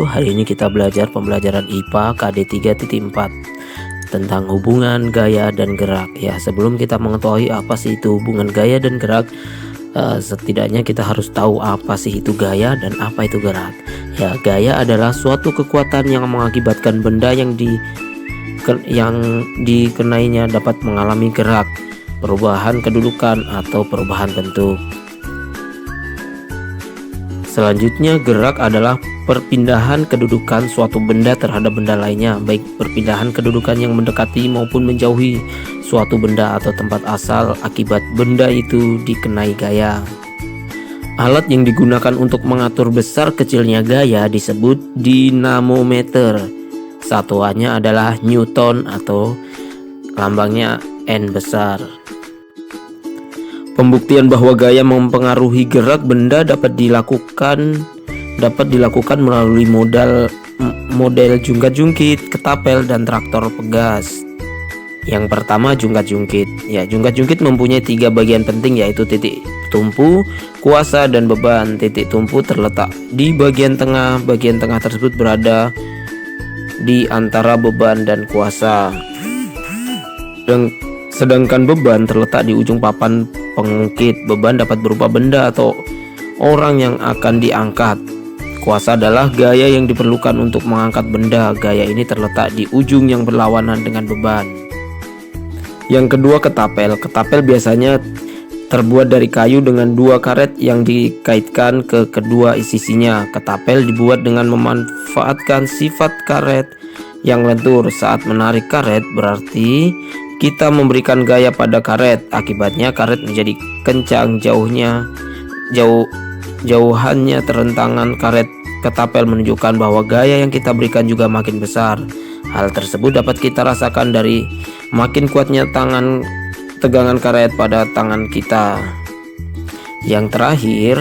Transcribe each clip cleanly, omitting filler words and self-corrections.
Hari ini kita belajar pembelajaran IPA KD 3.4 tentang hubungan gaya dan gerak. Ya, sebelum kita mengetahui apa sih itu hubungan gaya dan gerak, setidaknya kita harus tahu apa sih itu gaya dan apa itu gerak. Ya, gaya adalah suatu kekuatan yang mengakibatkan benda yang dikenainya dapat mengalami gerak, perubahan kedudukan atau perubahan bentuk. Selanjutnya, gerak adalah perpindahan kedudukan suatu benda terhadap benda lainnya, baik perpindahan kedudukan yang mendekati maupun menjauhi suatu benda atau tempat asal akibat benda itu dikenai gaya. Alat yang digunakan untuk mengatur besar kecilnya gaya disebut dinamometer. Satuannya adalah Newton atau lambangnya N besar. Pembuktian bahwa gaya mempengaruhi gerak benda dapat dilakukan melalui model jungkat-jungkit, ketapel, dan traktor pegas. Yang pertama, jungkat-jungkit. Ya, jungkat-jungkit mempunyai 3 bagian penting, yaitu titik tumpu, kuasa, dan beban. Titik tumpu terletak di bagian tengah. Bagian tengah tersebut berada di antara beban dan kuasa. Sedangkan beban terletak di ujung papan pengungkit. Beban dapat berupa benda atau orang yang akan diangkat. Kuasa adalah gaya yang diperlukan untuk mengangkat benda. Gaya ini terletak di ujung yang berlawanan dengan beban. Yang kedua, ketapel. Ketapel biasanya terbuat dari kayu dengan 2 karet yang dikaitkan ke kedua sisinya. Ketapel dibuat dengan memanfaatkan sifat karet yang lentur. Saat menarik karet berarti kita memberikan gaya pada karet. Akibatnya karet menjadi kencang. Jauhannya terentangan karet ketapel menunjukkan bahwa gaya yang kita berikan juga makin besar. Hal tersebut dapat kita rasakan dari makin kuatnya tegangan karet pada tangan kita. Yang terakhir,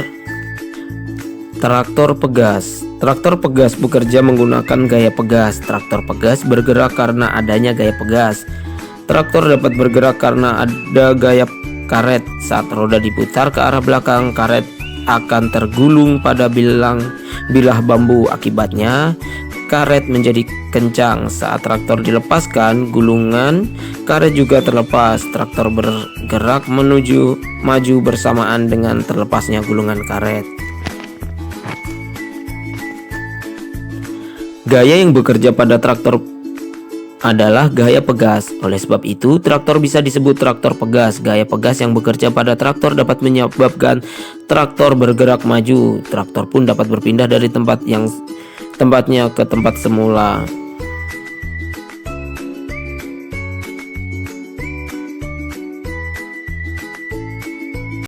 traktor pegas. Traktor pegas bekerja menggunakan gaya pegas. Traktor pegas bergerak karena adanya gaya pegas. Traktor dapat bergerak karena ada gaya karet. Saat roda diputar ke arah belakang, karet akan tergulung pada bilah bambu. Akibatnya karet menjadi kencang. Saat traktor dilepaskan, gulungan karet juga terlepas. Traktor bergerak maju bersamaan dengan terlepasnya gulungan karet. Gaya yang bekerja pada traktor adalah gaya pegas. Oleh sebab itu, traktor bisa disebut traktor pegas. Gaya pegas yang bekerja pada traktor dapat menyebabkan traktor bergerak maju. Traktor pun dapat berpindah dari tempatnya ke tempat semula.